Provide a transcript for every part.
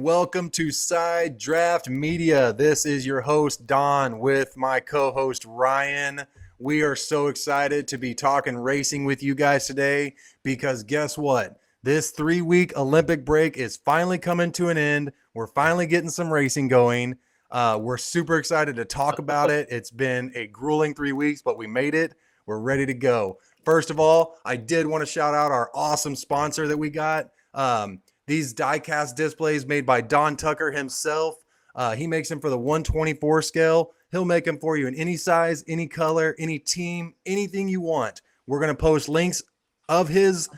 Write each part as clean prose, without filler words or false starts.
welcome to Side Draft Media. This is your host, Don, with my co host, Ryan. We are so excited to be talking racing with you guys today because guess what? This 3-week Olympic break is finally coming to an end. We're finally getting some racing going. We're super excited to talk about it. It's been a grueling 3 weeks, but we made it. We're ready to go. First of all, I did want to shout out our awesome sponsor that we got. These Diecast displays made by Don Tucker himself. He makes them for the 124 scale. He'll make them for you in any size, any color, any team, anything you want. We're going to post links of his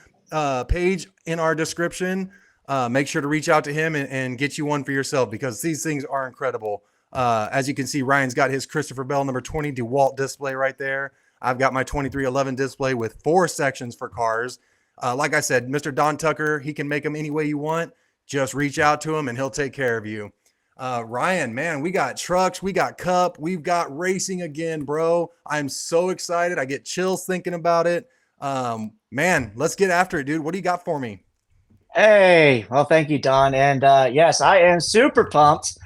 page in our description. Make sure to reach out to him and get you one for yourself because these things are incredible. As you can see, Ryan's got his Christopher Bell number 20 DeWalt display right there. I've got my 2311 display with 4 sections for cars. Like I said, Mr. Don Tucker, he can make them any way you want. Just reach out to him and he'll take care of you. Ryan, man, we got trucks, we got cup, we've got racing again, bro. I'm so excited. I get chills thinking about it. Man, let's get after it, dude. What do you got for me? Hey, well, thank you, Don. And yes, I am super pumped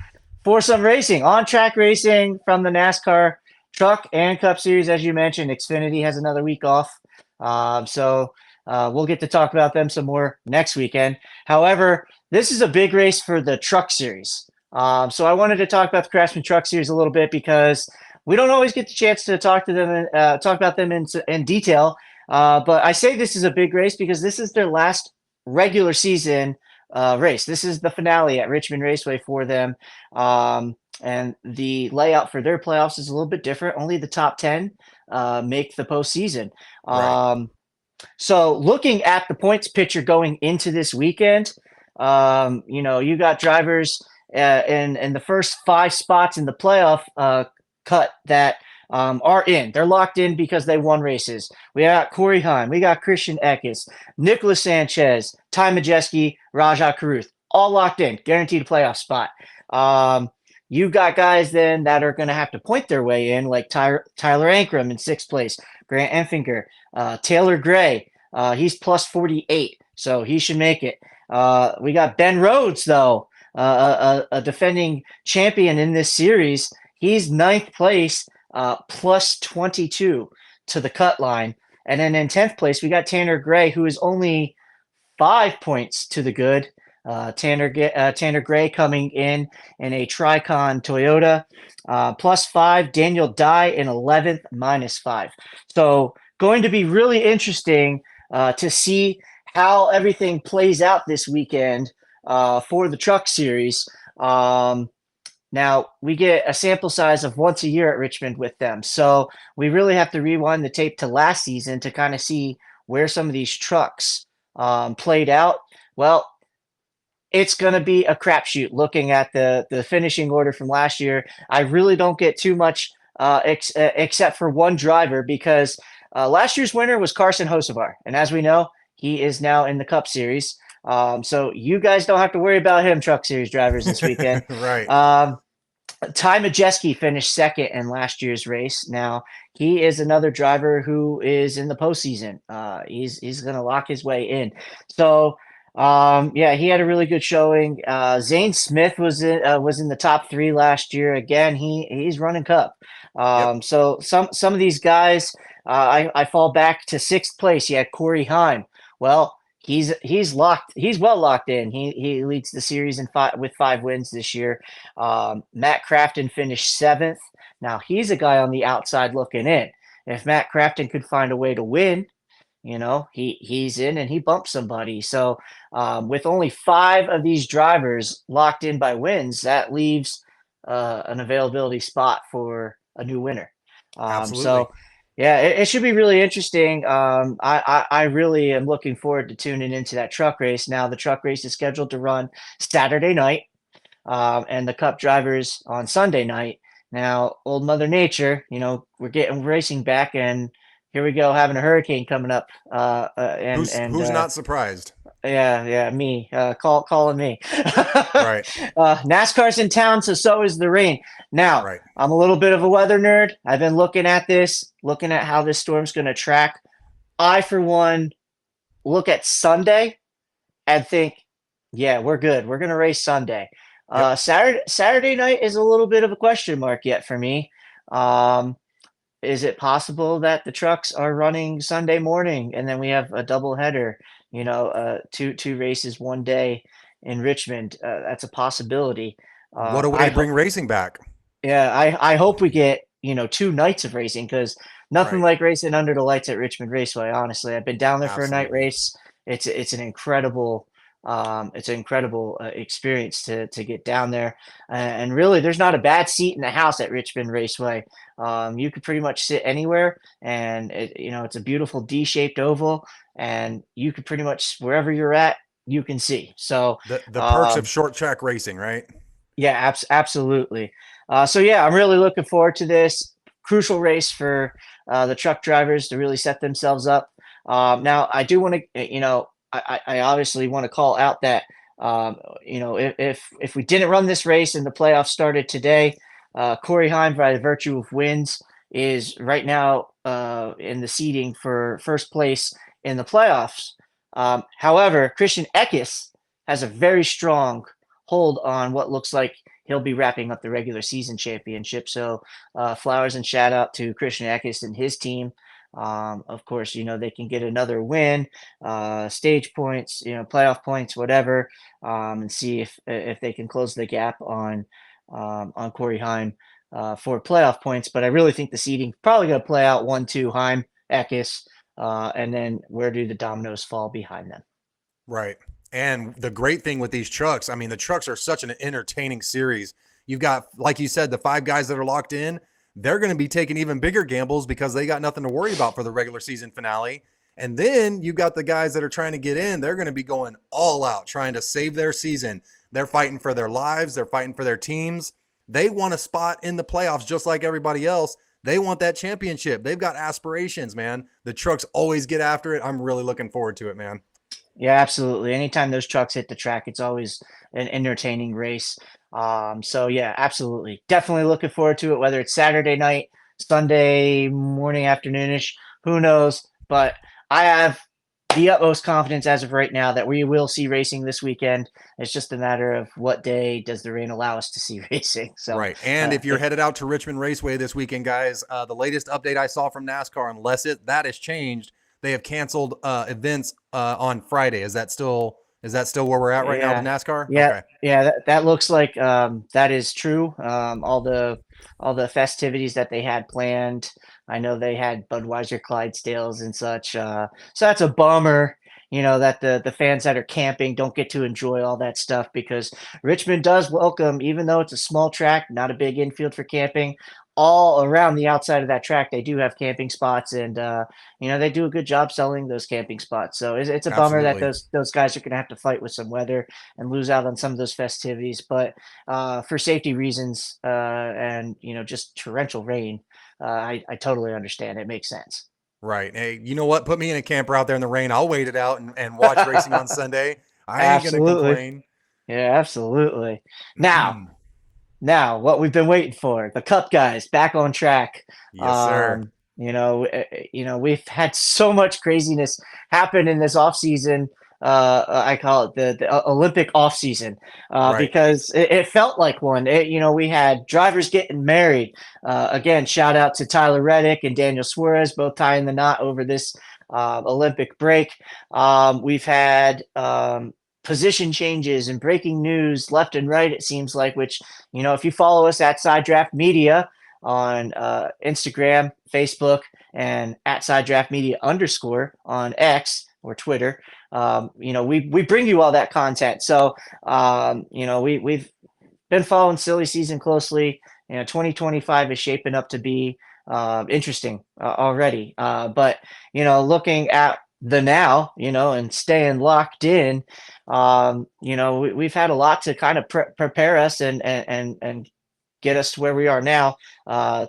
for some racing, on-track racing from the NASCAR Truck and Cup Series. As you mentioned, Xfinity has another week off. We'll get to talk about them some more next weekend. However, this is a big race for the Truck Series. So I wanted to talk about the Craftsman Truck Series a little bit because we don't always get the chance to talk to them and talk about them in detail. But I say this is a big race because this is their last regular season race. This is the finale at Richmond Raceway for them. And the layout for their playoffs is a little bit different. Only the top 10 make the postseason. Right. So looking at the points picture going into this weekend, you got drivers in the first 5 spots in the playoff cut that are in. They're locked in because they won races. We got Corey Heim, we got Christian Eckes, Nicholas Sanchez, Ty Majeski, Rajah Caruth, all locked in, guaranteed a playoff spot. You've got guys then that are going to have to point their way in, like Tyler Ankrum in 6th place, Grant Enfinger, Taylor Gray, he's plus 48, so he should make it. We got Ben Rhodes, though, a defending champion in this series. He's 9th place, plus 22 to the cut line. And then in 10th place, we got Tanner Gray, who is only 5 points to the good. Tanner Gray coming in a Tricon Toyota, plus 5. Daniel Dye in 11th, minus 5. So going to be really interesting to see how everything plays out this weekend for the Truck Series. Now, we get a sample size of once a year at Richmond with them. So we really have to rewind the tape to last season to kind of see where some of these trucks played out. Well, it's going to be a crapshoot looking at the finishing order from last year. I really don't get too much except for one driver because last year's winner was Carson Hocevar. And as we know, he is now in the Cup Series. So you guys don't have to worry about him, Truck Series drivers, this weekend. Right. Ty Majeski finished 2nd in last year's race. Now, he is another driver who is in the postseason. He's going to lock his way in. So, he had a really good showing. Zane Smith was in the top 3 last year. Again, he's running Cup. Yep. So some of these guys, I fall back to 6th place. You had Corey Heim. Well, he's locked. He's well locked in. He leads the series with 5 wins this year. Matt Crafton finished 7th. Now he's a guy on the outside looking in. If Matt Crafton could find a way to win, he's in and he bumps somebody. So with only 5 of these drivers locked in by wins, that leaves an availability spot for a new winner. Absolutely. Yeah, it should be really interesting. I really am looking forward to tuning into that truck race. Now, the truck race is scheduled to run Saturday night, and the Cup drivers on Sunday night. Now, old Mother Nature, we're getting racing back, and here we go, having a hurricane coming up. Who's not surprised? Yeah, me. Calling me. Right. NASCAR's in town, so is the rain. Now, Right. I'm a little bit of a weather nerd. I've been looking at how this storm's going to track. I, for one, look at Sunday and think Yeah, we're good. We're gonna race Sunday. Yep. Saturday night is a little bit of a question mark yet for me. Um, is it possible that the trucks are running Sunday morning and then we have a double header? Two races one day in Richmond. That's a possibility. What a way I to hope. bring racing back. Yeah, I hope we get, 2 nights of racing because nothing Right. like racing under the lights at Richmond Raceway. Honestly, I've been down there for a night Absolutely. race. It's an incredible experience to get down there, and really, there's not a bad seat in the house at Richmond Raceway. You could pretty much sit anywhere, and it's a beautiful D-shaped oval, and you could pretty much wherever you're at, you can see. So, The perks of um, short track racing, right? yeah, absolutely. So yeah, I'm really looking forward to this crucial race for the truck drivers to really set themselves up. Now, I do want to, I obviously want to call out that, if we didn't run this race and the playoffs started today, Corey Heim, by virtue of wins, is right now in the seeding for first place in the playoffs. However, Christian Eckes has a very strong hold on what looks like he'll be wrapping up the regular season championship. So flowers and shout out to Christian Eckes and his team. Of course, they can get another win, stage points, playoff points, whatever, and see if they can close the gap on Corey Heim for playoff points. But I really think the seeding probably going to play out 1-2 Heim, Eckes, and then where do the dominoes fall behind them? Right. And the great thing with these trucks, I mean, the trucks are such an entertaining series. You've got, like you said, the 5 guys that are locked in. They're going to be taking even bigger gambles because they got nothing to worry about for the regular season finale. And then you've got the guys that are trying to get in. They're going to be going all out, trying to save their season. They're fighting for their lives. They're fighting for their teams. They want a spot in the playoffs just like everybody else. They want that championship. They've got aspirations, man. The trucks always get after it. I'm really looking forward to it, man. Yeah, absolutely. Anytime those trucks hit the track, it's always an entertaining race. So yeah, absolutely. Definitely looking forward to it, whether it's Saturday night, Sunday morning, afternoonish, who knows? But I have the utmost confidence as of right now that we will see racing this weekend. It's just a matter of what day does the rain allow us to see racing. So Right. And if you're if headed out to Richmond Raceway this weekend, guys, the latest update I saw from NASCAR, unless that has changed, they have canceled events on Friday. Is that still where we're at right now with Yeah, NASCAR? yeah, Okay. yeah. That looks like that is true. All the festivities that they had planned. I know they had Budweiser Clydesdales and such. So that's a bummer. That the fans that are camping don't get to enjoy all that stuff because Richmond does welcome, even though it's a small track, not a big infield for camping. All around the outside of that track, they do have camping spots, and they do a good job selling those camping spots. So it's a bummer that Absolutely. those guys are going to have to fight with some weather and lose out on some of those festivities. But for safety reasons and just torrential rain, I totally understand. It makes sense. Right. Hey, you know what? Put me in a camper out there in the rain. I'll wait it out and watch racing on Sunday. I ain't going to Absolutely. complain. Yeah, absolutely. Now, Now, what we've been waiting for, the Cup guys back on track. Yes, sir. Um, we've had so much craziness happen in this off season. I call it the Olympic off season Right. because it felt like one. We had drivers getting married. Again, shout out to Tyler Reddick and Daniel Suarez, both tying the knot over this Olympic break. We've had position changes and breaking news left and right, it seems like, which if you follow us at Side Draft Media on Instagram, Facebook, and at Side Draft Media _ on X or Twitter, we bring you all that content. So, we've been following silly season closely. 2025 is shaping up to be interesting already. But looking at the now, and staying locked in, we've had a lot to kind of prepare us and get us to where we are now.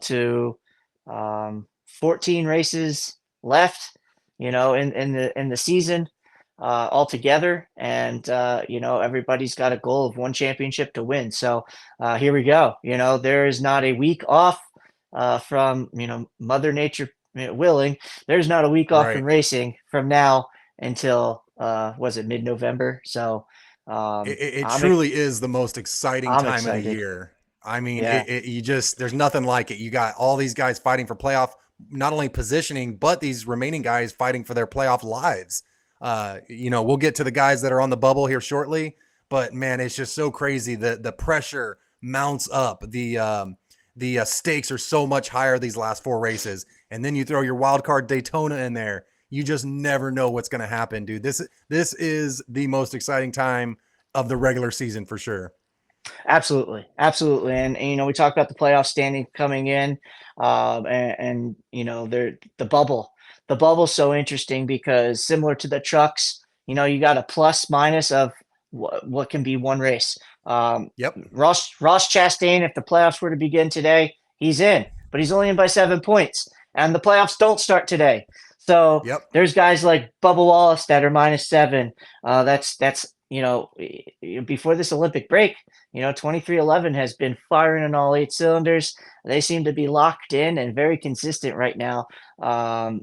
To 14 races left, in the season altogether, and everybody's got a goal of one championship to win. So here we go. There is not a week off from Mother Nature willing. There's not a week off from Right. racing from now until was it mid-November? So It I'm truly is the most exciting I'm time of the excited. year. I mean, Yeah, you just there's nothing like it. You got all these guys fighting for playoff, not only positioning, but these remaining guys fighting for their playoff lives. We'll get to the guys that are on the bubble here shortly, but man, it's just so crazy. The pressure mounts up. The stakes are so much higher these last four races, and then you throw your wild card Daytona in there. You just never know what's going to happen, dude. This is the most exciting time of the regular season for sure. absolutely, absolutely. And you know, we talked about the playoff standing coming in, and you know, the bubble. The bubble's so interesting because similar to the trucks, you know, you got a plus minus of what can be one race. Yep. Ross Chastain, if the playoffs were to begin today, he's in, but he's only in by 7 points, and the playoffs don't start today. So Yep. there's guys like Bubba Wallace that are -7. That's you know, before this Olympic break, you know, 2311 has been firing on all 8 cylinders. They seem to be locked in and very consistent right now.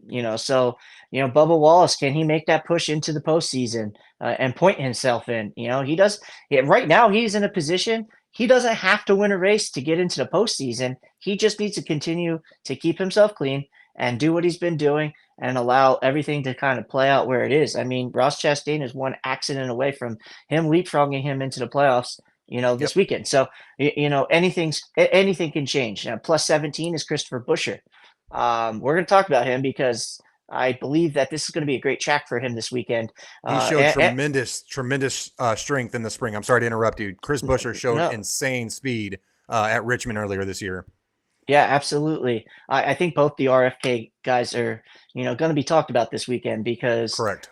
You know, so, you know, Bubba Wallace, can he make that push into the postseason and point himself in? You know, he does. Yeah, right now, he's in a position he doesn't have to win a race to get into the postseason. He just needs to continue to keep himself clean and do what he's been doing and allow everything to kind of play out where it is. I mean, Ross Chastain is one accident away from him leapfrogging him into the playoffs, you know, this Yep. weekend. So, you know, anything can change. Plus 17 is Christopher Buscher. We're going to talk about him because I believe that this is going to be a great track for him this weekend. He showed tremendous strength in the spring. I'm sorry to interrupt you. Chris Buescher showed No, insane speed at Richmond earlier this year. yeah, absolutely. I think both the RFK guys are, you know, going to be talked about this weekend because Correct.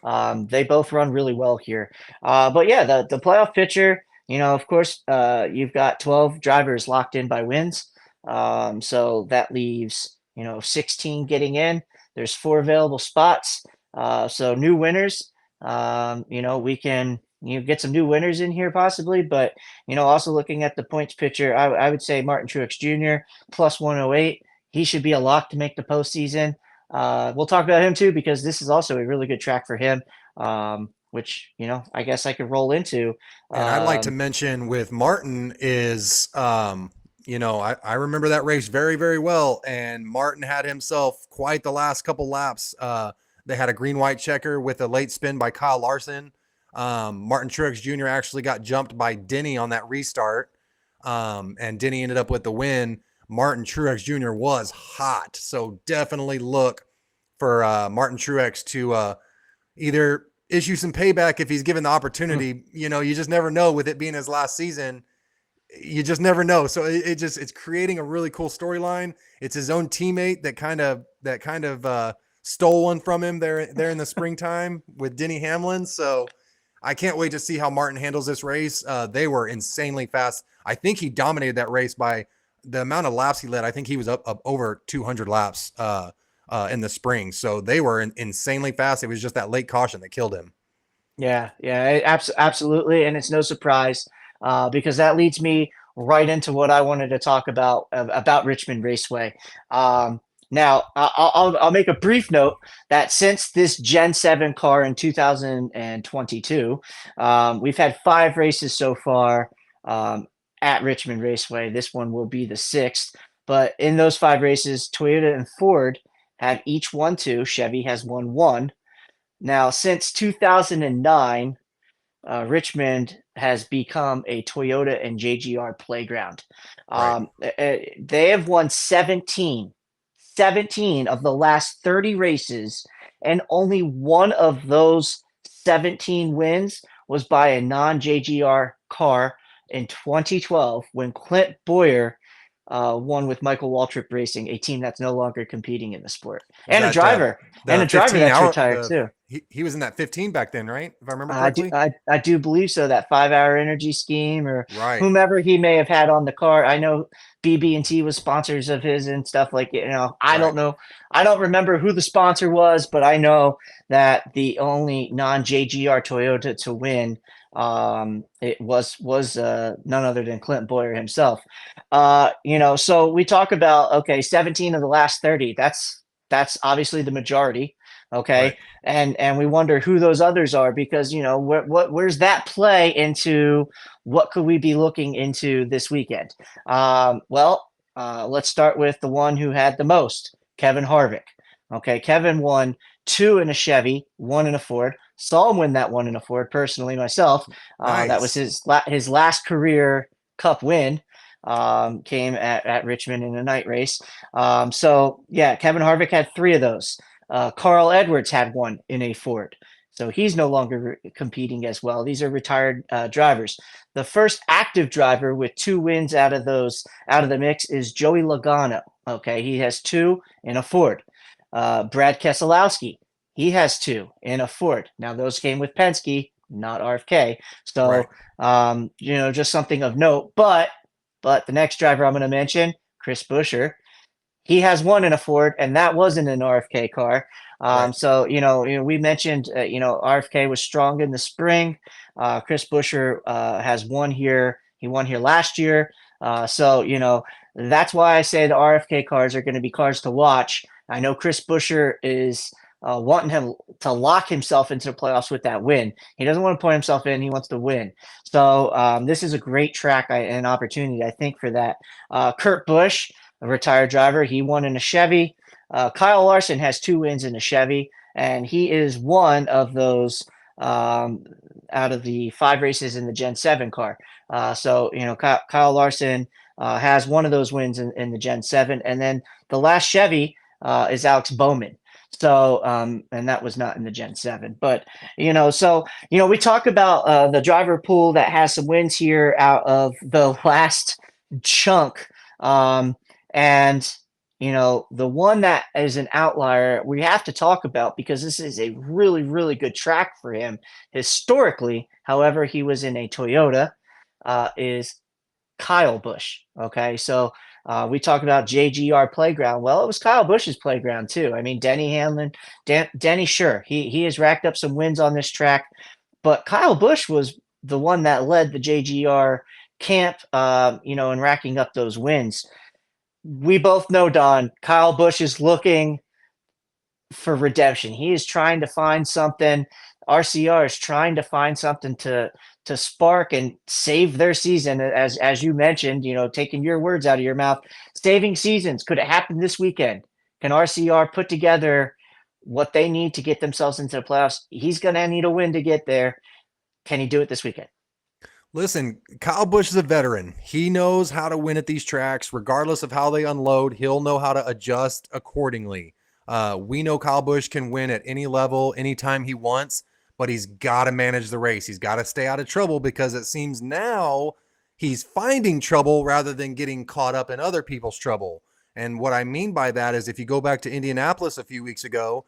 they both run really well here. But yeah, the playoff picture, you know, of course, you've got 12 drivers locked in by wins. So that leaves, you know, 16 getting in. There's 4 available spots. So new winners. You know, we can get some new winners in here possibly, but you know, also looking at the points picture, I would say Martin Truex Jr. plus 108. He should be a lock to make the postseason. We'll talk about him too because this is also a really good track for him, which you know I guess I could roll into. And I'd like to Um, mention with Martin is, I remember that race very, very well. And Martin had himself quite the last couple laps. They had a green white checker with a late spin by Kyle Larson. Martin Truex Jr. actually got jumped by Denny on that restart. And Denny ended up with the win. Martin Truex Jr. was hot. So definitely look for Martin Truex to either issue some payback if he's given the opportunity. You know, you just never know with it being his last season. You just never know. So it's creating a really cool storyline. It's his own teammate that kind of stole one from him there in the springtime with Denny Hamlin. So I can't wait to see how Martin handles this race. They were insanely fast. I think he dominated that race by the amount of laps he led. I think he was up over 200 laps in the spring. So they were insanely fast. It was just that late caution that killed him. yeah, absolutely, and it's no surprise because that leads me right into what I wanted to talk about Richmond Raceway. Now, I'll make a brief note that since this Gen 7 car in 2022, we've had 5 races so far at Richmond Raceway. This one will be the 6th. But in those 5 races, Toyota and Ford have each won 2. Chevy has won 1. Now, since 2009, Richmond has become a Toyota and JGR playground. Right. They have won 17 of the last 30 races, and only one of those 17 wins was by a non JGR car in 2012 when Clint Boyer won with Michael Waltrip Racing, a team that's no longer competing in the sport, Was and a that driver, the that's 15 hour? retired too. He was in that 15 back then, right? If I remember I do, correctly. I, I do believe so. That 5 hour energy scheme, or Right. whomever he may have had on the car. I know BB&T was sponsors of his and stuff like you know. I Right. don't know. I don't remember who the sponsor was, but I know that the only non JGR Toyota to win, it was none other than Clint Boyer himself. You know, so we talk about okay, 17 of the last 30. That's obviously the majority. Okay. Right. And we wonder who those others are because, where's that play into what could we be looking into this weekend? Let's start with the one who had the most, Kevin Harvick. Okay. Kevin won two in a Chevy, one in a Ford. Saw him win that one in a Ford personally myself. That was Nice. his last career Cup win. Came at Richmond in a night race. So yeah, Kevin Harvick had three of those. Carl Edwards had one in a Ford. So he's no longer competing as well. These are retired drivers. The first active driver with two wins out of the mix is Joey Logano. Okay, he has two in a Ford. Brad Keselowski, he has two in a Ford. Now those came with Penske, not RFK. Right. So just something of note. But the next driver I'm going to mention, Chris Buescher, he has one in a Ford, and that wasn't an RFK car. Right. So we mentioned RFK was strong in the spring. Chris Buescher has one here. He won here last year. So that's why I say the RFK cars are going to be cars to watch. I know Chris Buescher is wanting him to lock himself into the playoffs with that win. He doesn't want to put himself in; he wants to win. So this is a great track and opportunity, I think, for that. Kurt Busch, a retired driver. He won in a Chevy. Kyle Larson has two wins in a Chevy, and he is one of those out of the five races in the Gen 7 car. So Kyle Larson has one of those wins in the Gen 7. And then the last Chevy is Alex Bowman. So, and that was not in the Gen 7. But, we talk about the driver pool that has some wins here out of the last chunk. And the one that is an outlier we have to talk about because this is a really, really good track for him historically. However, he was in a Toyota, is Kyle Busch. Okay. So we talk about JGR playground. Well, it was Kyle Busch's playground too. I mean, Denny Hamlin, Denny, sure, he has racked up some wins on this track, but Kyle Busch was the one that led the JGR camp, in racking up those wins. We both know, Don, Kyle Busch is looking for redemption. He is trying to find something. RCR is trying to find something to spark and save their season. As you mentioned, taking your words out of your mouth, saving seasons. Could it happen this weekend? Can RCR put together what they need to get themselves into the playoffs? He's going to need a win to get there. Can he do it this weekend? Listen, Kyle Busch is a veteran. He knows how to win at these tracks, regardless of how they unload. He'll know how to adjust accordingly. We know Kyle Busch can win at any level, anytime he wants, but he's got to manage the race. He's got to stay out of trouble because it seems now he's finding trouble rather than getting caught up in other people's trouble. And what I mean by that is if you go back to Indianapolis a few weeks ago,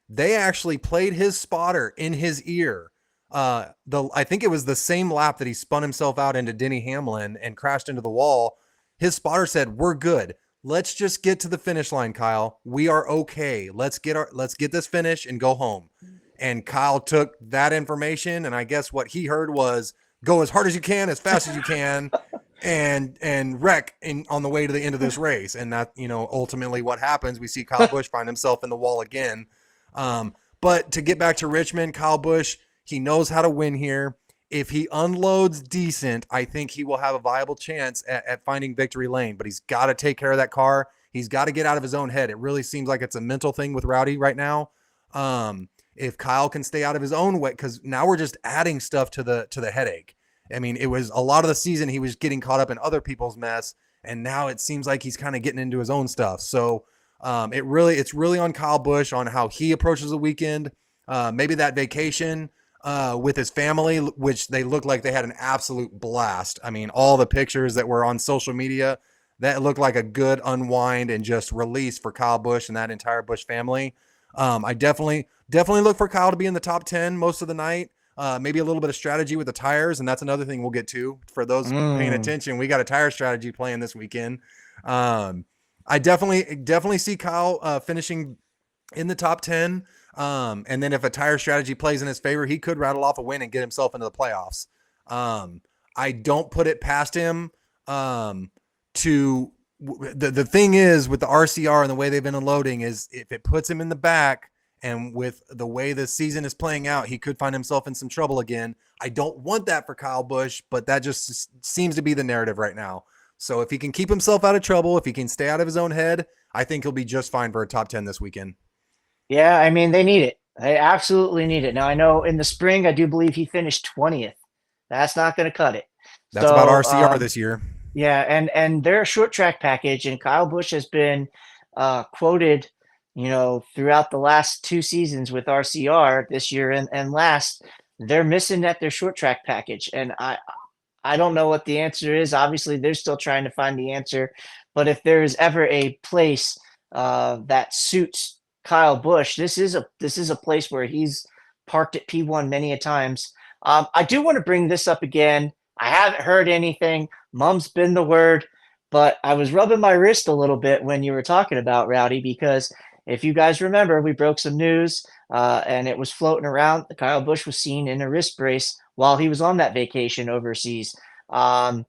they actually played his spotter in his ear. I think it was the same lap that he spun himself out into Denny Hamlin and crashed into the wall. His spotter said, "We're good. Let's just get to the finish line, Kyle. We are okay. Let's get this finish and go home." And Kyle took that information, and I guess what he heard was go as hard as you can, as fast as you can, and wreck on the way to the end of this race. And that, ultimately what happens. We see Kyle Busch find himself in the wall again. But to get back to Richmond, Kyle Busch, he knows how to win here. If he unloads decent, I think he will have a viable chance at finding victory lane, but he's got to take care of that car. He's got to get out of his own head. It really seems like it's a mental thing with Rowdy right now. If Kyle can stay out of his own way, because now we're just adding stuff to the headache. I mean, it was a lot of the season he was getting caught up in other people's mess, and now it seems like he's kind of getting into his own stuff. So it's really on Kyle Busch on how he approaches the weekend. Maybe that vacation with his family, which they looked like they had an absolute blast. I mean, all the pictures that were on social media, that looked like a good unwind and just release for Kyle Busch and that entire Busch family. I definitely look for Kyle to be in the top 10 most of the night. Maybe a little bit of strategy with the tires, and that's another thing we'll get to. For those paying attention, we got a tire strategy playing this weekend. I definitely see Kyle finishing in the top 10. And then if a tire strategy plays in his favor, he could rattle off a win and get himself into the playoffs. I don't put it past him the thing is with the RCR and the way they've been unloading is if it puts him in the back And with the way this season is playing out, he could find himself in some trouble again. I don't want that for Kyle Busch, but that just seems to be the narrative right now. So if he can keep himself out of trouble, if he can stay out of his own head, I think he'll be just fine for a top 10 this weekend. Yeah, I mean, they need it. They absolutely need it. Now, I know in the spring, I do believe he finished 20th. That's not going to cut it. That's about So, RCR this year. yeah, and they're a short track package, and Kyle Busch has been quoted, throughout the last two seasons with RCR this year and last. They're missing at their short track package, and I don't know what the answer is. Obviously, they're still trying to find the answer, but if there is ever a place that suits Kyle Busch, this is a place where he's parked at P1 many a times. I do want to bring this up again. I haven't heard anything. Mum's been the word, but I was rubbing my wrist a little bit when you were talking about Rowdy, because if you guys remember, we broke some news and it was floating around. Kyle Busch was seen in a wrist brace while he was on that vacation overseas. Um,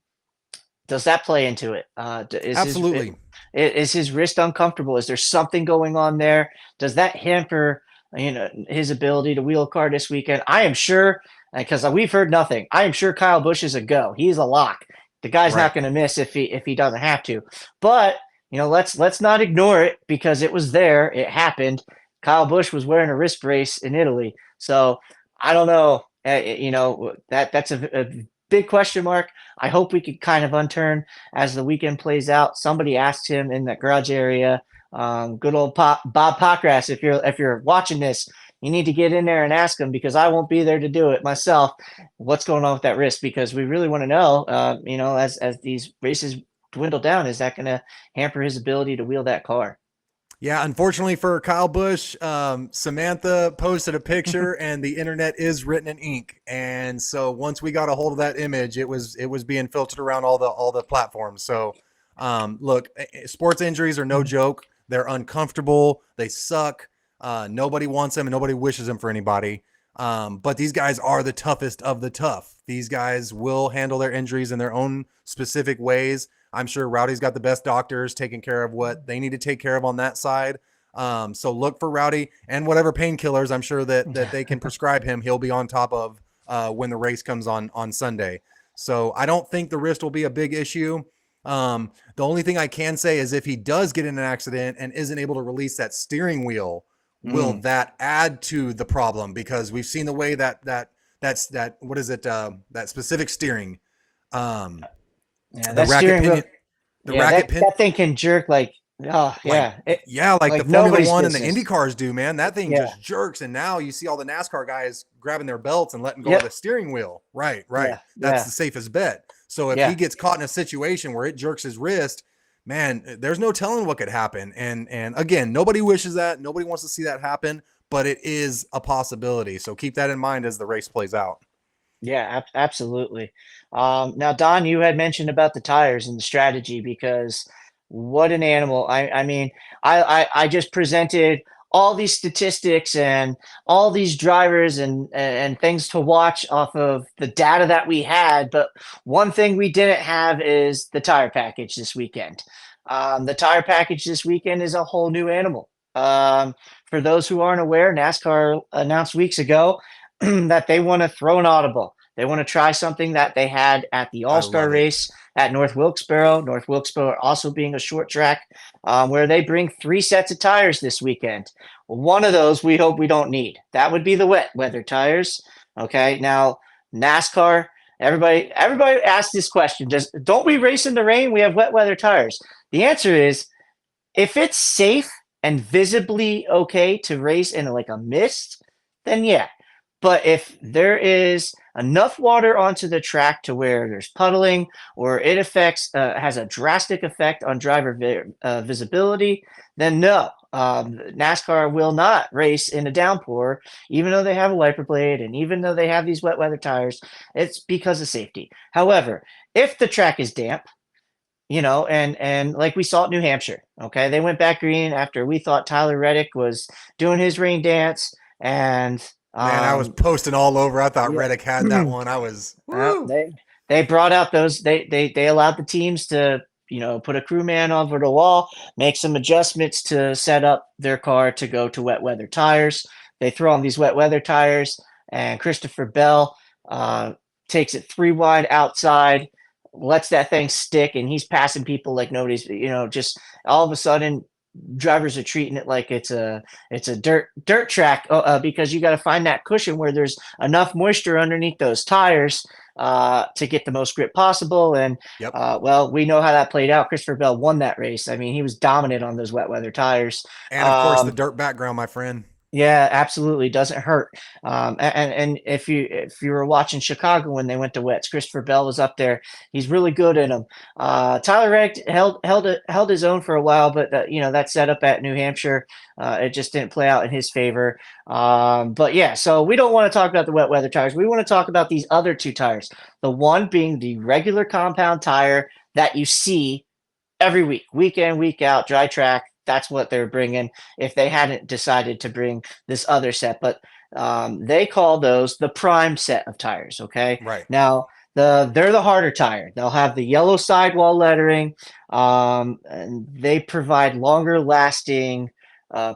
does that play into it? Absolutely. Is his wrist uncomfortable? Is there something going on there? Does that hamper his ability to wheel a car this weekend? I am sure, because we've heard nothing. I am sure Kyle Busch is a go. He's a lock. The guy's Right. not going to miss if he doesn't have to. But let's not ignore it, because it was there. It happened. Kyle Busch was wearing a wrist brace in Italy, so I don't know. That's a big question mark. I hope we can kind of unturn as the weekend plays out. Somebody asked him in that garage area. Good old Bob Pockras, if you're watching this, you need to get in there and ask him, because I won't be there to do it myself. What's going on with that wrist? Because we really want to know. As these races dwindle down, is that going to hamper his ability to wheel that car? Yeah, unfortunately for Kyle Busch, Samantha posted a picture and the internet is written in ink. And so once we got a hold of that image, it was being filtered around all the platforms. So look, sports injuries are no joke. They're uncomfortable. They suck. Nobody wants them and nobody wishes them for anybody. But these guys are the toughest of the tough. These guys will handle their injuries in their own specific ways. I'm sure Rowdy's got the best doctors taking care of what they need to take care of on that side. So look for Rowdy, and whatever painkillers I'm sure that they can prescribe him, he'll be on top of when the race comes on Sunday. So I don't think the wrist will be a big issue. The only thing I can say is if he does get in an accident and isn't able to release that steering wheel, will that add to the problem? Because we've seen the way that what is it? That specific steering. Yeah, The that racket steering wheel. pinion, the Yeah, racket that, pin, that thing can jerk like, oh like yeah, like like the Formula nobody's One and the business. Indy cars do, man. That thing Yeah. just jerks, and now you see all the NASCAR guys grabbing their belts and letting go Yep. of the steering wheel. Right. Yeah, That's yeah. the safest bet. So if Yeah. he gets caught in a situation where it jerks his wrist, man, there's no telling what could happen. And again, nobody wishes that. Nobody wants to see that happen, but it is a possibility. So keep that in mind as the race plays out. Yeah, absolutely. Now, Don, you had mentioned about the tires and the strategy, because what an animal. I mean, I just presented all these statistics and all these drivers and things to watch off of the data that we had. But one thing we didn't have is the tire package this weekend. The tire package this weekend is a whole new animal. For those who aren't aware, NASCAR announced weeks ago that they want to throw an audible. They want to try something that they had at the I All-Star love it. race at North Wilkesboro. North Wilkesboro also being a short track, where they bring 3 sets of tires this weekend. One of those we hope we don't need. That would be the wet weather tires. Okay, now NASCAR. Everybody asks this question: don't we race in the rain? We have wet weather tires. The answer is, if it's safe and visibly okay to race in like a mist, then yeah. But if there is enough water onto the track to where there's puddling, or it has a drastic effect on driver visibility, then no. NASCAR will not race in a downpour, even though they have a wiper blade and even though they have these wet weather tires. It's because of safety. However, if the track is damp, and like we saw at New Hampshire, okay, they went back green after we thought Tyler Reddick was doing his rain dance, and Man, I was posting all over. I thought yeah, Reddick had that one. I was well, woo. they brought out those, they allowed the teams to put a crewman over the wall, make some adjustments to set up their car to go to wet weather tires. They throw on these wet weather tires, and Christopher Bell takes it 3 wide outside, lets that thing stick, and he's passing people like nobody's. Just all of a sudden, drivers are treating it like it's a dirt track, because you got to find that cushion where there's enough moisture underneath those tires to get the most grip possible. And Yep. well, we know how that played out. Christopher Bell won that race. I mean, he was dominant on those wet weather tires. And of course, the dirt background, my friend. Yeah, absolutely. Doesn't hurt. And if you were watching Chicago when they went to wets, Christopher Bell was up there. He's really good in them. Tyler Reddick held his own for a while, but that setup at New Hampshire, it just didn't play out in his favor. But yeah, so we don't want to talk about the wet weather tires. We want to talk about these other 2 tires. The one being the regular compound tire that you see every week in, week out, dry track. That's what they're bringing if they hadn't decided to bring this other set. But they call those the prime set of tires. Okay. Right. Now, they're the harder tire. They'll have the yellow sidewall lettering, and they provide longer lasting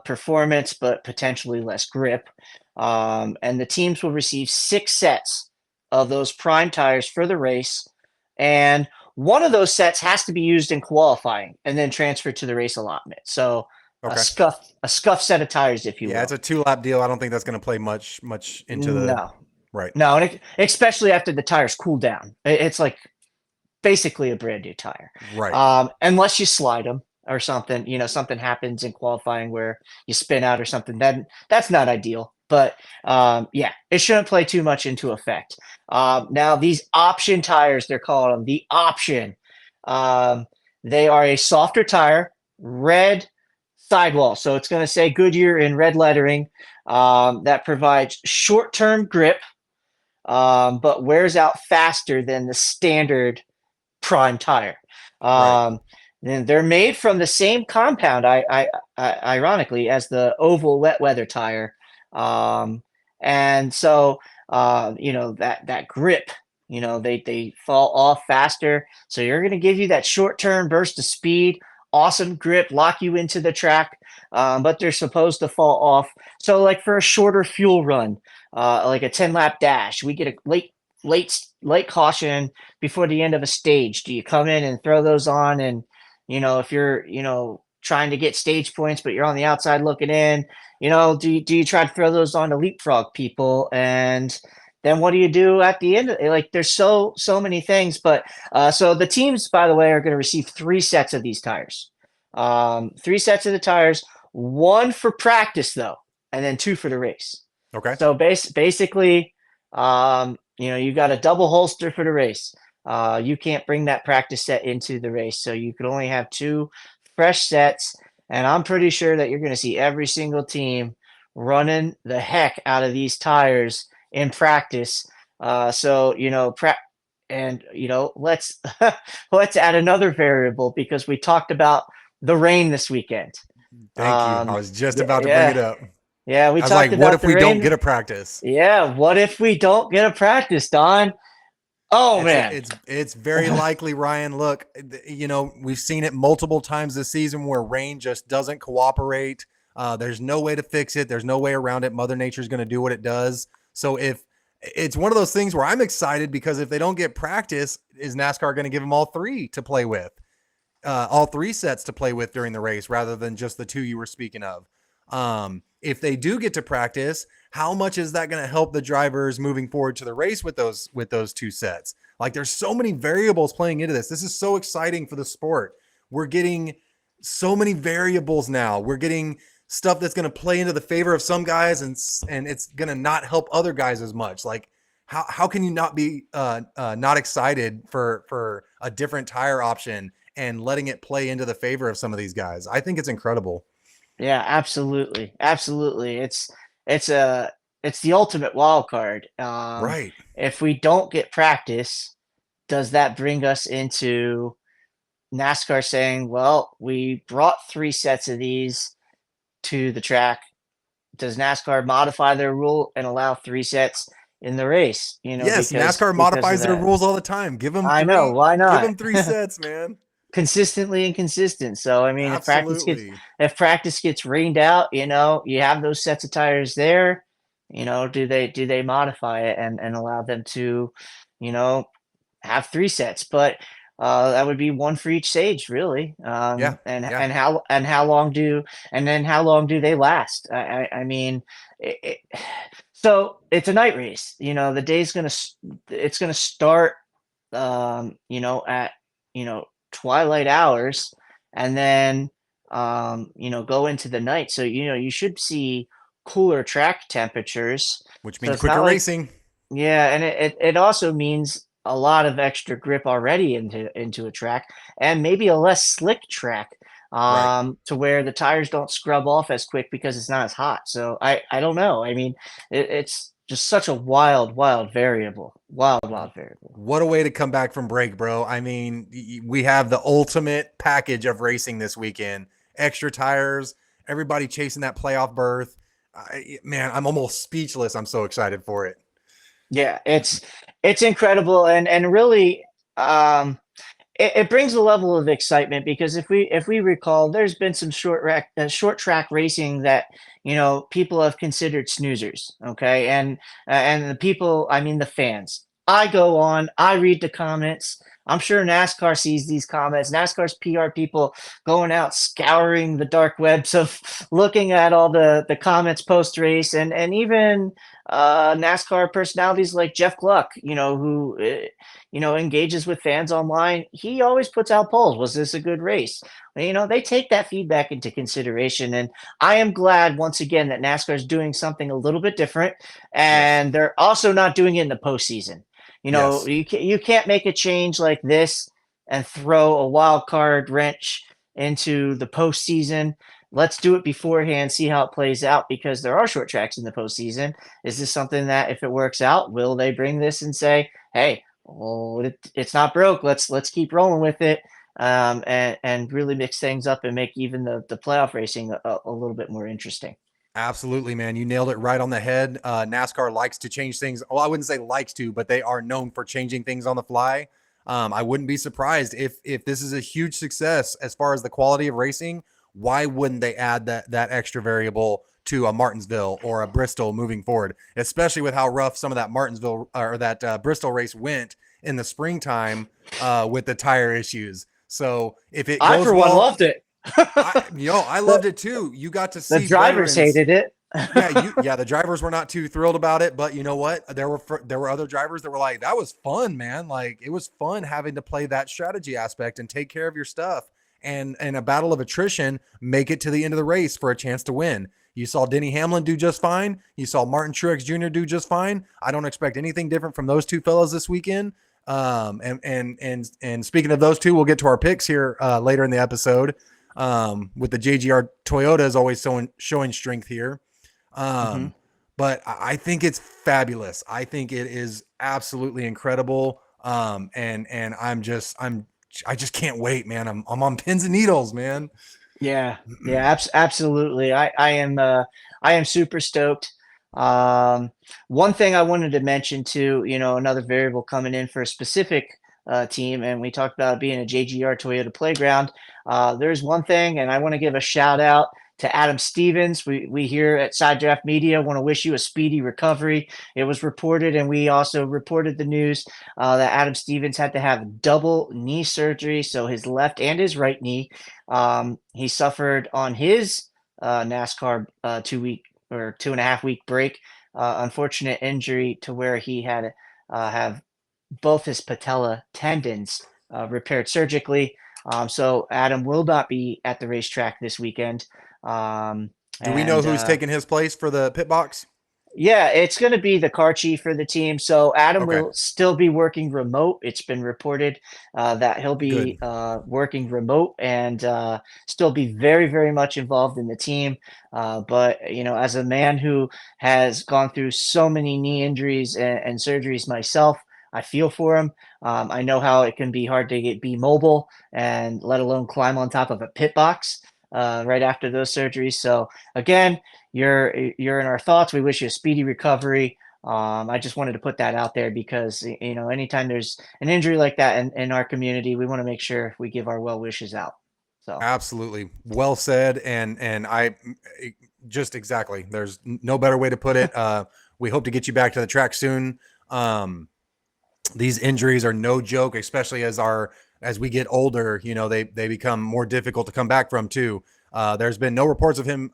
performance, but potentially less grip. And the teams will receive 6 sets of those prime tires for the race. And one of those sets has to be used in qualifying and then transferred to the race allotment. So Okay. a scuff set of tires, if you will. Yeah, it's a 2-lap deal. I don't think that's going to play much into the No, right. no, and especially after the tires cool down. It's like basically a brand new tire. Right. Unless you slide them or something, something happens in qualifying where you spin out or something, then that's not ideal. But yeah, it shouldn't play too much into effect. Now, these option tires, they're calling them the option. They are a softer tire, red sidewall. So it's going to say Goodyear in red lettering, that provides short-term grip, but wears out faster than the standard prime tire. Right. And they're made from the same compound, ironically, as the oval wet weather tire. And so that grip, they fall off faster. So you're going to give you that short-term burst of speed, awesome grip, lock you into the track, but they're supposed to fall off. So like for a shorter fuel run, like a 10-lap dash, we get a late caution before the end of a stage. Do you come in and throw those on? And if you're trying to get stage points, but you're on the outside looking in, do you try to throw those on to leapfrog people? And then what do you do at the end? Like there's so many things. But so the teams, by the way, are going to receive 3 sets of these tires. 3 sets of the tires, 1 for practice though, and then 2 for the race. Okay. So basically, you got a double holster for the race. You can't bring that practice set into the race, so you could only have 2 fresh sets. And I'm pretty sure that you're going to see every single team running the heck out of these tires in practice. So let's let's add another variable, because we talked about the rain this weekend. Thank you. I was just about to bring it up. Yeah, we I was talked like, about what if the we rain. don't get a practice? Yeah, what if we don't get a practice, Don? Oh man, It's very likely, Ryan. Look, we've seen it multiple times this season where rain just doesn't cooperate. There's no way to fix it. There's no way around it. Mother Nature's going to do what it does. So if it's one of those things where I'm excited, because if they don't get practice, is NASCAR going to give them all 3 to play with, all 3 sets to play with during the race, rather than just the 2 you were speaking of? If they do get to practice, how much is that going to help the drivers moving forward to the race with those 2 sets? Like, there's so many variables playing into this. This is so exciting for the sport. We're getting so many variables now. We're getting stuff that's going to play into the favor of some guys, and it's going to not help other guys as much. Like, how can you not be not excited for a different tire option and letting it play into the favor of some of these guys? I think it's incredible. Yeah, absolutely. It's the ultimate wild card. Right. If we don't get practice, does that bring us into NASCAR saying, well, we brought 3 sets of these to the track? Does NASCAR modify their rule and allow 3 sets in the race? Yes, NASCAR modifies their rules all the time. Give them 3. I know, why not? Give them 3 sets, man. consistently inconsistent. So I mean, Absolutely. if practice gets rained out, you have those sets of tires there. Do they modify it and allow them to, you know, have three sets? But that would be one for each stage, really. Yeah. Yeah. How long do they last? I mean, so it's a night race. The day's it's gonna start at twilight hours, and then go into the night. So you should see cooler track temperatures. Which So means it's not quicker like, racing. yeah, and it also means a lot of extra grip already into a track, and maybe a less slick track, Right. to where the tires don't scrub off as quick because it's not as hot. So I don't know. I mean, it's just such a wild variable. Wild variable. What a way to come back from break, bro. I mean, we have the ultimate package of racing this weekend. Extra tires, everybody chasing that playoff berth. Man, I'm almost speechless. I'm so excited for it. Yeah, it's incredible, and really, it brings a level of excitement, because if we recall, there's been some short track racing that people have considered snoozers. Okay, and the people, I mean the fans. I go on, I read the comments. I'm sure NASCAR sees these comments. NASCAR's PR people going out scouring the dark webs of looking at all the comments post race, and even NASCAR personalities like Jeff Gluck, who engages with fans online. He always puts out polls. Was this a good race? They take that feedback into consideration. And I am glad, once again, that NASCAR is doing something a little bit different. Yes. And they're also not doing it in the postseason. Yes. You can't make a change like this and throw a wild card wrench into the postseason. Let's do it beforehand, see how it plays out, because there are short tracks in the postseason. Is this something that, if it works out, will they bring this and say, hey, oh, it's not broke. Let's keep rolling with it, and really mix things up and make even the playoff racing a little bit more interesting. Absolutely, man. You nailed it right on the head. NASCAR likes to change things. Well, I wouldn't say likes to, but they are known for changing things on the fly. I wouldn't be surprised if this is a huge success as far as the quality of racing. Why wouldn't they add that extra variable to a Martinsville or a Bristol moving forward? Especially with how rough some of that Martinsville or that Bristol race went in the springtime with the tire issues. So if it I, goes for one, well, loved it. I loved the, it too. You got to the see drivers veterans. hated it. Yeah, the drivers were not too thrilled about it, but you know what? There were other drivers that were like, that was fun, man. Like it was fun having to play that strategy aspect and take care of your stuff. And in a battle of attrition, make it to the end of the race for a chance to win. You saw Denny Hamlin do just fine. You saw Martin Truex Jr. do just fine. I don't expect anything different from those two fellows this weekend. And speaking of those two, we'll get to our picks here later in the episode. With the JGR Toyota is always showing strength here. Hmm. But I think it's fabulous. I think it is absolutely incredible. And I just can't wait, man. I'm on pins and needles, man. Yeah, absolutely. I am super stoked. Um, One thing I wanted to mention too, another variable coming in for a specific team, and we talked about it being a JGR Toyota playground. There's one thing, and I want to give a shout out to Adam Stevens. We here at Side Draft Media want to wish you a speedy recovery. It was reported, and we also reported the news, that Adam Stevens had to have double knee surgery, so his left and his right knee. He suffered on his NASCAR 2 week or 2.5 week break. Unfortunate injury to where he had to have both his patella tendons repaired surgically. So Adam will not be at the racetrack this weekend. Um, Do we know and who's taking his place for the pit box? Yeah, it's going to be the car chief for the team. So Adam Okay, will still be working remote. It's been reported that he'll be good. working remote, and still be very much involved in the team. But as a man who has gone through so many knee injuries and surgeries myself, I feel for him. I know how it can be hard to be mobile, and let alone climb on top of a pit box right after those surgeries. So again, you're in our thoughts. We wish you a speedy recovery. I just wanted to put that out there because, anytime there's an injury like that in our community, we want to make sure we give our well wishes out. So, Absolutely. Well said. And I just exactly, there's no better way to put it. We hope to get you back to the track soon. These injuries are no joke, especially as we get older, they become more difficult to come back from too. There's been no reports of him,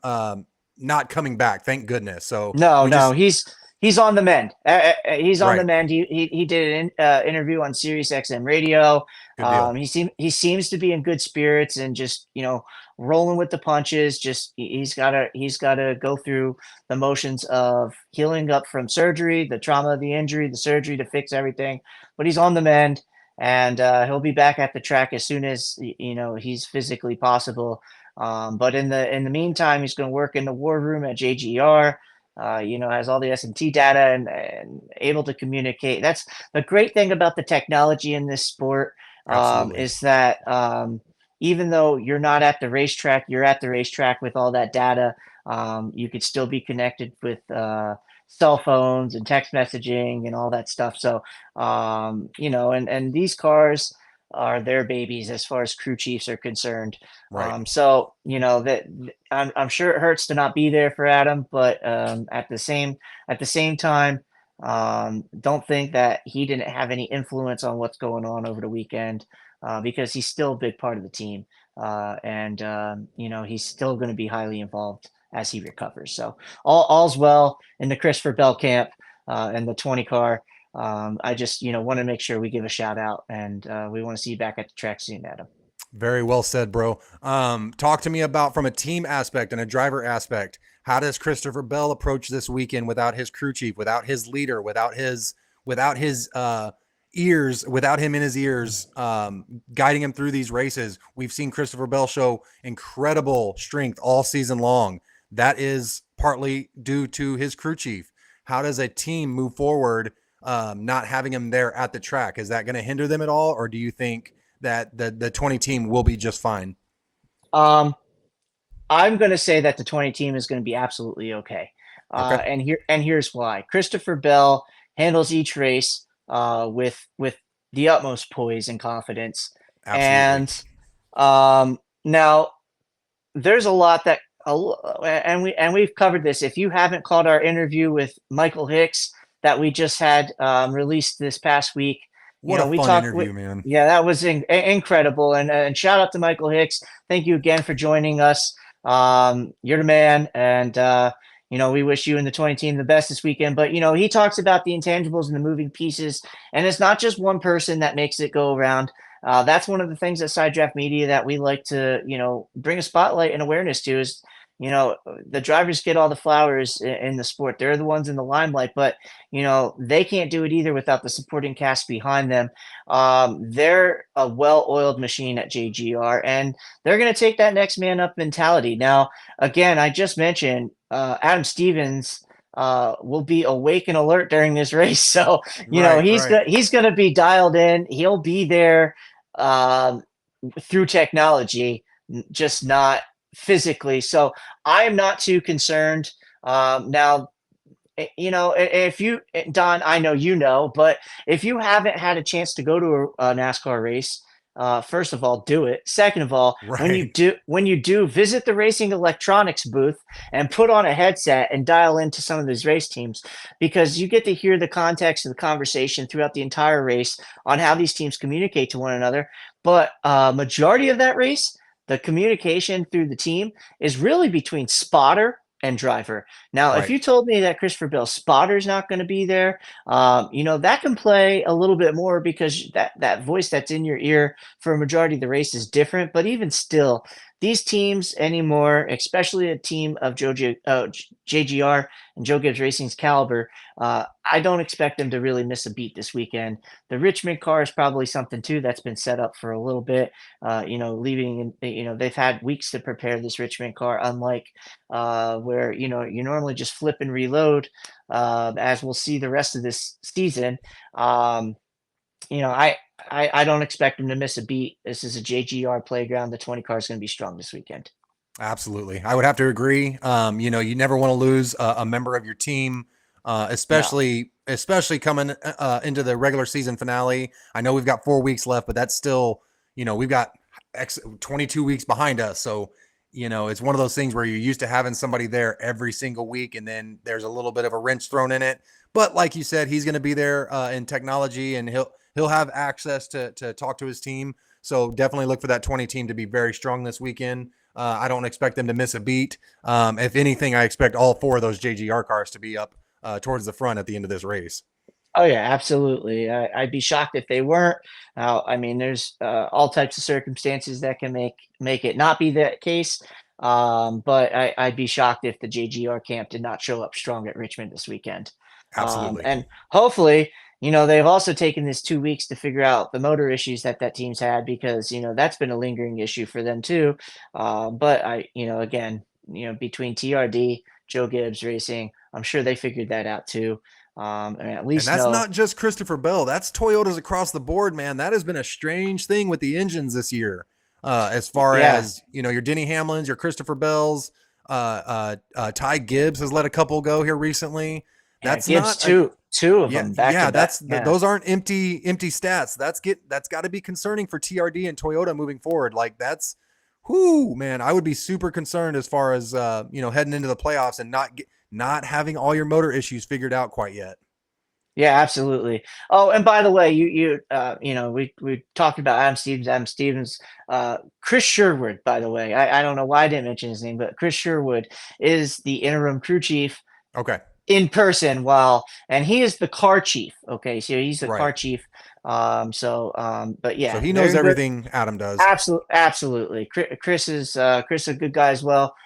not coming back. Thank goodness. So no, we no, just, he's on the mend. He's on the right. mend. He did an interview on Sirius XM Radio. Good deal. He seems to be in good spirits and just rolling with the punches. Just he's gotta go through the motions of healing up from surgery, the trauma of the injury, the surgery to fix everything. But he's on the mend, and he'll be back at the track as soon as he's physically possible. But in the meantime, he's going to work in the war room at JGR. Has all the SMT data and able to communicate. That's the great thing about the technology in this sport, Absolutely. is that even though you're not at the racetrack, you're at the racetrack with all that data. You could still be connected with cell phones and text messaging and all that stuff. So, and these cars are their babies as far as crew chiefs are concerned. Right. So that I'm sure it hurts to not be there for Adam, but at the same time, don't think that he didn't have any influence on what's going on over the weekend, because he's still a big part of the team, and he's still going to be highly involved as he recovers. So all's well in the Christopher Bell camp, and the 20 car. I just want to make sure we give a shout out, and we want to see you back at the track soon, Adam. Very well said, bro. Talk to me about, from a team aspect and a driver aspect, how does Christopher Bell approach this weekend without his crew chief, without his leader, without his ears, without him in his ears, guiding him through these races? We've seen Christopher Bell show incredible strength all season long. That is partly due to his crew chief. How does a team move forward, not having him there at the track? Is that going to hinder them at all, or do you think that the 20 team will be just fine? Um, I'm going to say that the 20 team is going to be absolutely okay. Okay. And here's why. Christopher Bell handles each race with the utmost poise and confidence. Absolutely. And now there's a lot that and we've covered this. If you haven't caught our interview with Michael Hicks that we just had released this past week, What a we fun talked. interview, man. Yeah, that was incredible, and shout out to Michael Hicks. Thank you again for joining us. You're the man, and we wish you and the 20 team the best this weekend. But he talks about the intangibles and the moving pieces, and it's not just one person that makes it go around. That's one of the things at Side Draft Media that we like to bring a spotlight and awareness to is the drivers get all the flowers in the sport. They're the ones in the limelight, but they can't do it either without the supporting cast behind them. They're a well-oiled machine at JGR, and they're going to take that next man up mentality. Now, again, I just mentioned Adam Stevens will be awake and alert during this race. So, Right, he's right. gonna be dialed in. He'll be there through technology, just not physically. So I am not too concerned. Now, if you, Don, I know but if you haven't had a chance to go to a NASCAR race, first of all, do it. Second of all, Right. when you do, visit the racing electronics booth and put on a headset and dial into some of these race teams, because you get to hear the context of the conversation throughout the entire race on how these teams communicate to one another. But majority of that race, the communication through the team is really between spotter and driver. Now, if Right. you told me that Christopher Bell spotter's not going to be there, that can play a little bit more because that voice that's in your ear for a majority of the race is different. But even still, these teams anymore, especially a team of JGR and Joe Gibbs Racing's caliber, I don't expect them to really miss a beat this weekend. The Richmond car is probably something too that's been set up for a little bit. Leaving, they've had weeks to prepare this Richmond car, unlike where you normally just flip and reload, as we'll see the rest of this season. I don't expect them to miss a beat. This is a JGR playground. The 20 car is going to be strong this weekend. Absolutely. I would have to agree. You never want to lose a member of your team. No. Especially coming into the regular season finale. I know we've got 4 weeks left, but that's still, we've got 22 weeks behind us. So, it's one of those things where you're used to having somebody there every single week, and then there's a little bit of a wrench thrown in it. But like you said, he's going to be there in technology, and he'll have access to talk to his team. So definitely look for that 20 team to be very strong this weekend. I don't expect them to miss a beat. If anything, I expect all four of those JGR cars to be up towards the front at the end of this race. Oh yeah, absolutely. I'd be shocked if they weren't. I mean, there's all types of circumstances that can make it not be that case. But I'd be shocked if the JGR camp did not show up strong at Richmond this weekend. Absolutely. And hopefully, they've also taken this 2 weeks to figure out the motor issues that team's had, because that's been a lingering issue for them too. But again, between TRD, Joe Gibbs Racing, I'm sure they figured that out too. And at And least that's know. not just Christopher Bell. That's Toyotas across the board, man. That has been a strange thing with the engines this year. As far Yeah, as, your Denny Hamlins, your Christopher Bells, Ty Gibbs has let a couple go here recently. yeah, That's Gibbs not a, two of yeah, them back to yeah, back. that's Yeah, those aren't empty stats. That's got to be concerning for TRD and Toyota moving forward. Like that's, whoo, man, I would be super concerned as far as heading into the playoffs and not having all your motor issues figured out quite yet. yeah, absolutely. Oh, and by the way, we talked about Adam Stevens, Chris Sherwood. By the way, I don't know why I didn't mention his name, but Chris Sherwood is the interim crew chief Okay, in person, and he is the car chief. Okay, so he's the right. car chief. But So yeah, he they're knows in good. everything Adam does. Absolutely. Chris is a good guy as well.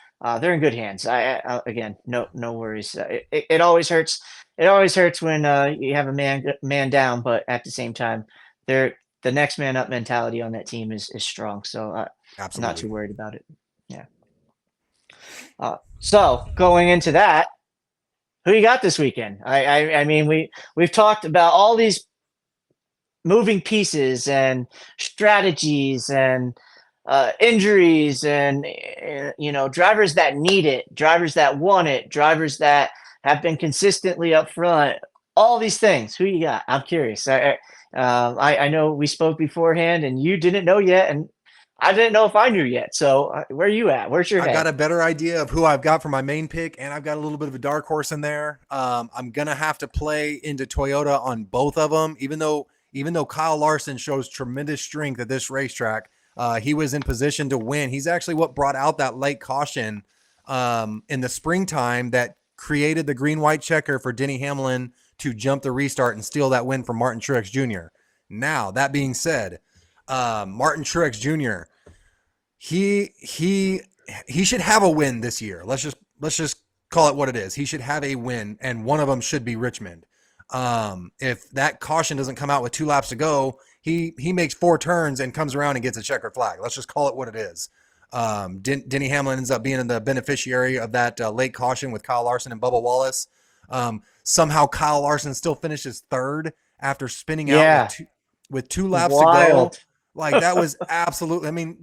They're in good hands. Again, no worries. It always hurts. It always hurts when you have a man down, but at the same time, they're the next man up mentality on that team is strong. So I'm not Absolutely. too worried about it. Yeah. So going into that, who you got this weekend? I mean, we've talked about all these moving pieces and strategies and injuries and drivers that need it, drivers that want it, drivers that have been consistently up front. All these things. Who you got? I'm curious. I know we spoke beforehand, and you didn't know yet, and I didn't know if I knew yet. So where are you at? Where's your I got head? a better idea of who I've got for my main pick, and I've got a little bit of a dark horse in there. I'm gonna have to play into Toyota on both of them, even though Kyle Larson shows tremendous strength at this racetrack. He was in position to win. He's actually what brought out that late caution in the springtime that created the green-white checker for Denny Hamlin to jump the restart and steal that win from Martin Truex Jr. Now, that being said, Martin Truex Jr. He should have a win this year. Let's just call it what it is. He should have a win, and one of them should be Richmond. If that caution doesn't come out with 2 laps to go, he makes 4 turns and comes around and gets a checkered flag. Let's just call it what it is. Denny Hamlin ends up being the beneficiary of that late caution with Kyle Larson and Bubba Wallace. Somehow Kyle Larson still finishes third after spinning out with Yeah, two laps to go. wild. Like that was absolutely. I mean,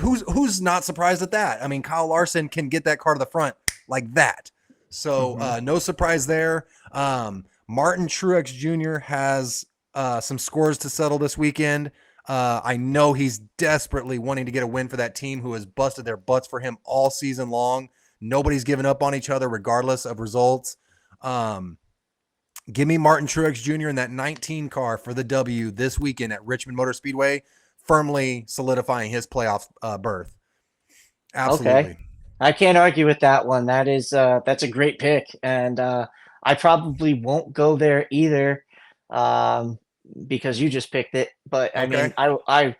who's not surprised at that? I mean, Kyle Larson can get that car to the front like that. So Hmm. no surprise there. Martin Truex Jr. has some scores to settle this weekend. I know he's desperately wanting to get a win for that team who has busted their butts for him all season long. Nobody's given up on each other regardless of results. Give me Martin Truex Jr. in that 19 car for the W this weekend at Richmond Motor Speedway, firmly solidifying his playoff berth. Okay. Absolutely. I can't argue with that one. That's a great pick, and I probably won't go there either, um, because you just picked it. But I mean, Okay.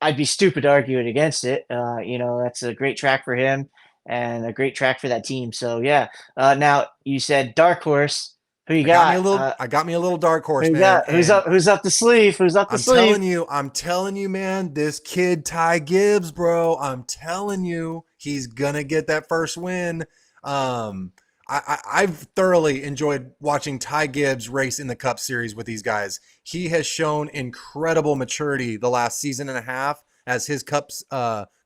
I'd be stupid arguing against it. That's a great track for him and a great track for that team. So yeah. Now you said dark horse. Who you got? I got me a little dark Who horse, you man. got? Who's And up? Who's up the sleeve? Who's up the sleeve? I'm telling you, man, this kid Ty Gibbs, bro. I'm telling you, he's gonna get that first win. I've thoroughly enjoyed watching Ty Gibbs race in the Cup Series with these guys. He has shown incredible maturity the last season and a half as his Cups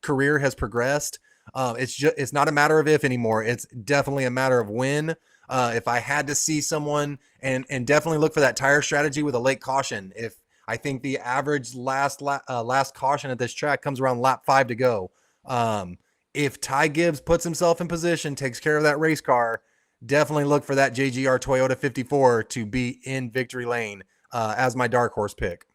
career has progressed. It's not a matter of if anymore. It's definitely a matter of when. If I had to see someone, and definitely look for that tire strategy with a late caution. If I think the average last caution at this track comes around lap 5 to go. If Ty Gibbs puts himself in position, takes care of that race car, definitely look for that JGR Toyota 54 to be in victory lane as my dark horse pick.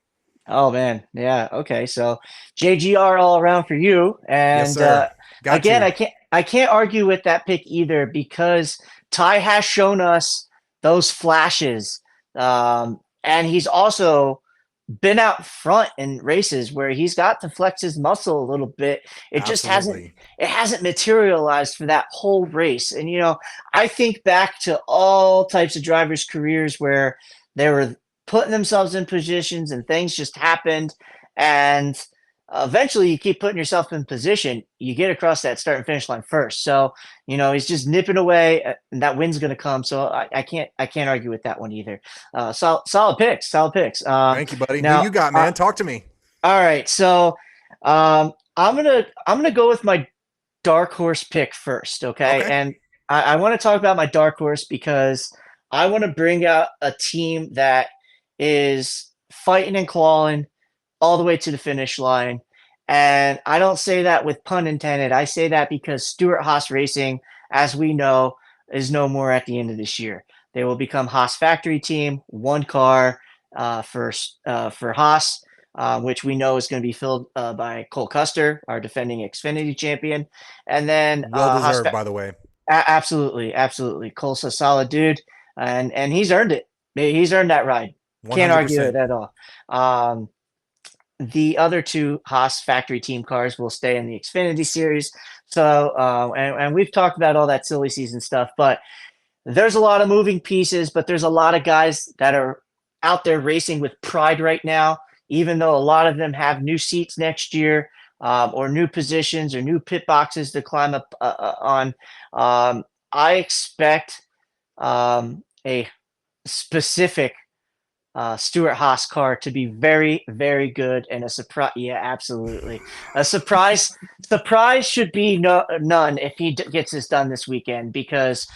Oh man, yeah. Okay, so JGR all around for you, Yes, and sir. Got again, to. I can't argue with that pick either because Ty has shown us those flashes, and he's also been out front in races where he's got to flex his muscle a little bit. It just hasn't Absolutely. it hasn't materialized for that whole race. And I think back to all types of drivers' careers where they were putting themselves in positions and things just happened. And eventually you keep putting yourself in position, you get across that start and finish line first. So, he's just nipping away and that win's going to come. So I can't argue with that one either. Solid picks, solid picks. Thank you, buddy. Who Now, you got, man? Talk to me. all right. So, I'm gonna go with my dark horse pick first. Okay. Okay. And I want to talk about my dark horse because I want to bring out a team that is fighting and clawing all the way to the finish line. And I don't say that with pun intended. I say that because Stuart Haas Racing, as we know, is no more at the end of this year. They will become Haas factory team, one car for Haas, which we know is going to be filled by Cole Custer, our defending Xfinity champion, and then Well deserved, by the way. absolutely, absolutely, Cole's a solid dude, and he's earned it. He's earned that ride. Can't argue it 100%. at all. The other two Haas factory team cars will stay in the Xfinity series. So, and we've talked about all that silly season stuff, but there's a lot of moving pieces, but there's a lot of guys that are out there racing with pride right now, even though a lot of them have new seats next year, or new positions or new pit boxes to climb up on. I expect a specific Stuart Haas car to be very, very good and a surprise. Yeah, absolutely. A surprise should be none if he gets this done this weekend because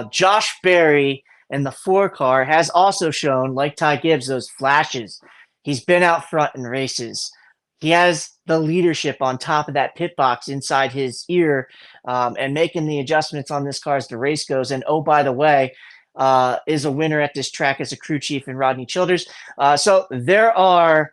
Josh Berry in the 4 car has also shown, like Ty Gibbs, those flashes. He's been out front in races. He has the leadership on top of that pit box inside his ear, and making the adjustments on this car as the race goes. And oh, by the way, is a winner at this track as a crew chief in Rodney Childers. So there are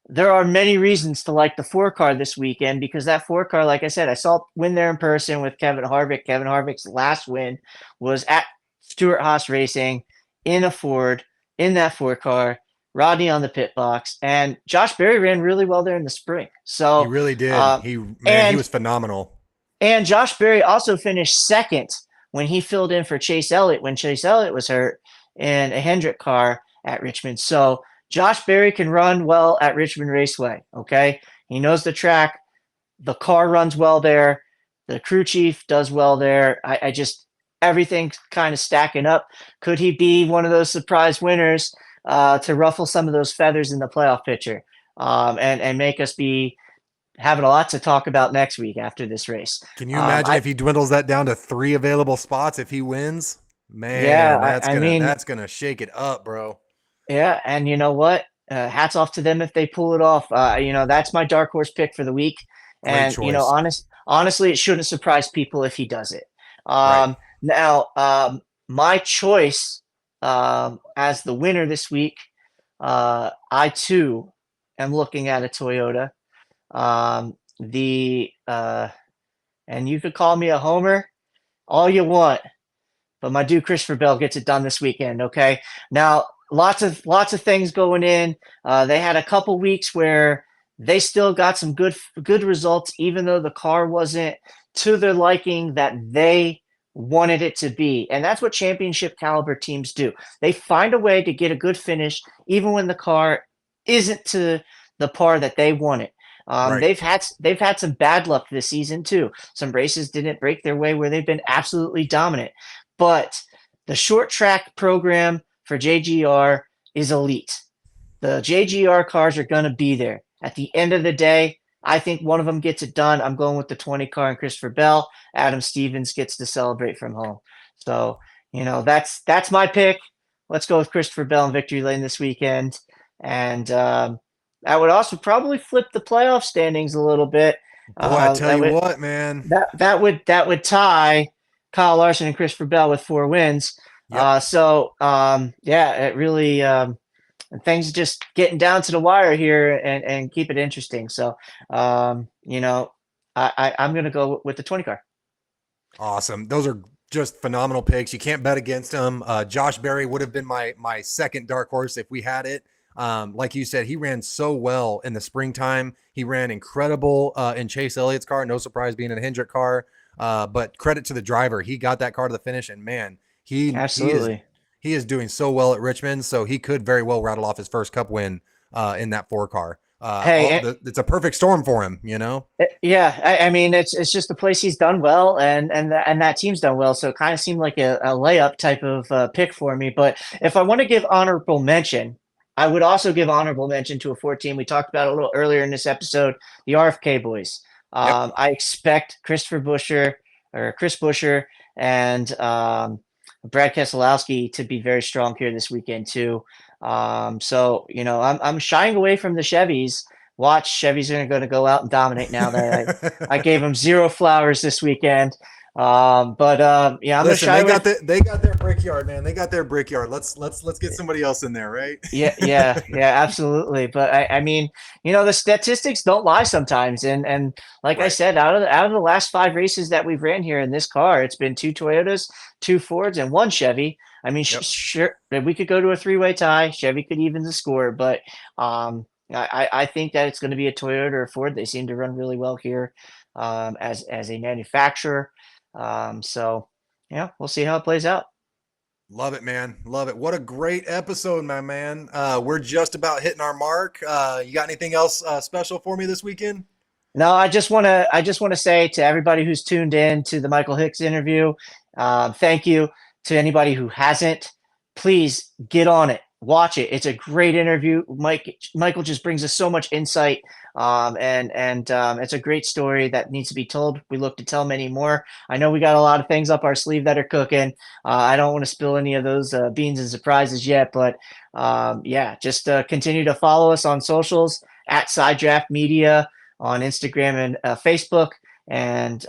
many reasons to like the 4 car this weekend because that 4 car, like I said, I saw win there in person with Kevin Harvick. Kevin Harvick's last win was at Stuart Haas Racing in a Ford in that 4 car. Rodney on the pit box, and Josh Berry ran really well there in the spring. He So, really did. He and was phenomenal. and Josh Berry also finished second when he filled in for Chase Elliott when Chase Elliott was hurt in a Hendrick car at Richmond. So Josh Berry can run well at Richmond Raceway. Okay. He knows the track. The car runs well there. The crew chief does well there. I just, everything's kind of stacking up. Could he be one of those surprise winners to ruffle some of those feathers in the playoff picture and make us be having a lot to talk about next week after this race? Can you imagine if he dwindles that down to 3 available spots if he wins? Yeah, Man, that's I gonna mean, that's gonna shake it up, bro. yeah, and you know what? Hats off to them if they pull it off. That's my dark horse pick for the week. Great And choice. honestly, it shouldn't surprise people if he does it. Right. Now, my choice as the winner this week, I too am looking at a Toyota. The and you could call me a homer all you want, but my dude Christopher Bell gets it done this weekend. Okay, now lots of things going in. They had a couple weeks where they still got some good results, even though the car wasn't to their liking that they wanted it to be. And that's what championship caliber teams do. They find a way to get a good finish, even when the car isn't to the par that they wanted. Right. They've had some bad luck this season too. Some races didn't break their way where they've been absolutely dominant. But the short track program for JGR is elite. The JGR cars are going to be there. At the end of the day, I think one of them gets it done. I'm going with the 20 car and Christopher Bell. Adam Stevens gets to celebrate from home. So, that's my pick. Let's go with Christopher Bell in victory lane this weekend, and that would also probably flip the playoff standings a little bit. Boy, I tell That you would what, man. that would tie Kyle Larson and Christopher Bell with 4 wins. Yep. Yeah, it really things just getting down to the wire here and keep it interesting. So I'm gonna go with the 20 car. Awesome. Those are just phenomenal picks. You can't bet against them. Josh Berry would have been my second dark horse if we had it. Like you said, he ran so well in the springtime. He ran incredible in Chase Elliott's car. No surprise being in a Hendrick car. But credit to the driver. He got that car to the finish, and man, Absolutely. he is doing so well at Richmond. So he could very well rattle off his first Cup win in that 4 car. Hey, It's a perfect storm for him, you know. yeah, I mean it's just a place he's done well, and that team's done well. So it kind of seemed like a layup type of pick for me. But if I want to give honorable mention, I would also give honorable mention to a 14 we talked about a little earlier in this episode, the RFK boys. Yep. I expect Chris Busher and Brad Keselowski to be very strong here this weekend too. So I'm shying away from the Chevys. Watch, Chevy's going to go out and dominate now that I gave them 0 flowers this weekend. Yeah, I'm going to Listen, shy away. they got their brickyard, man. They got their brickyard. Let's get somebody else in there, right? Yeah, absolutely. But I mean, the statistics don't lie sometimes, and like I Right. said, out of the last 5 races that we've ran here in this car, it's been 2 Toyotas, 2 Fords, and 1 Chevy. I mean, Yep. sure, we could go to a 3-way tie. Chevy could even the score, but I think that it's going to be a Toyota or a Ford. They seem to run really well here as a manufacturer. Yeah, we'll see how it plays out. Love it, man. Love it. What a great episode, my man. We're just about hitting our mark. You got anything else special for me this weekend? No, I just want to say to everybody who's tuned in to the Michael Hicks interview, thank you. To anybody who hasn't, please get on it, watch it. It's a great interview. Michael just brings us so much insight, and it's a great story that needs to be told. We look to tell many more. I know we got a lot of things up our sleeve that are cooking. I don't want to spill any of those beans and surprises yet, but yeah, just continue to follow us on socials at Side Draft Media on Instagram and Facebook, and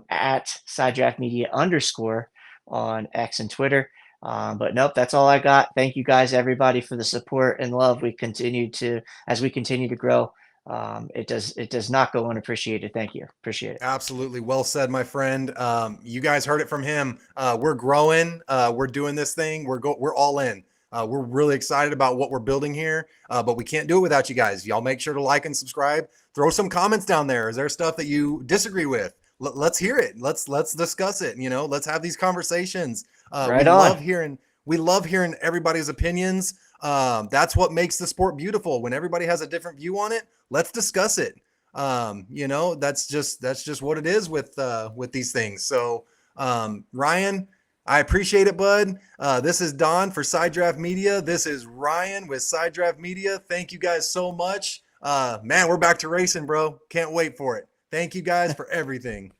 at Side Draft Media _, on X and Twitter. But nope, that's all I got. Thank you guys, everybody, for the support and love as we continue to grow. It does not go unappreciated. Thank you. Appreciate it. Absolutely. Well said, my friend. You guys heard it from him. We're growing. We're doing this thing. We're all in. We're really excited about what we're building here, but we can't do it without you guys. Y'all make sure to like and subscribe. Throw some comments down there. Is there stuff that you disagree with? Let's hear it. Let's discuss it. Let's have these conversations. Right on. We love hearing everybody's opinions. That's what makes the sport beautiful. When everybody has a different view on it, let's discuss it. That's just what it is with these things. So, Ryan, I appreciate it, bud. This is Don for Side Draft Media. This is Ryan with Side Draft Media. Thank you guys so much. Man, we're back to racing, bro. Can't wait for it. Thank you guys for everything.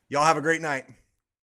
Y'all have a great night.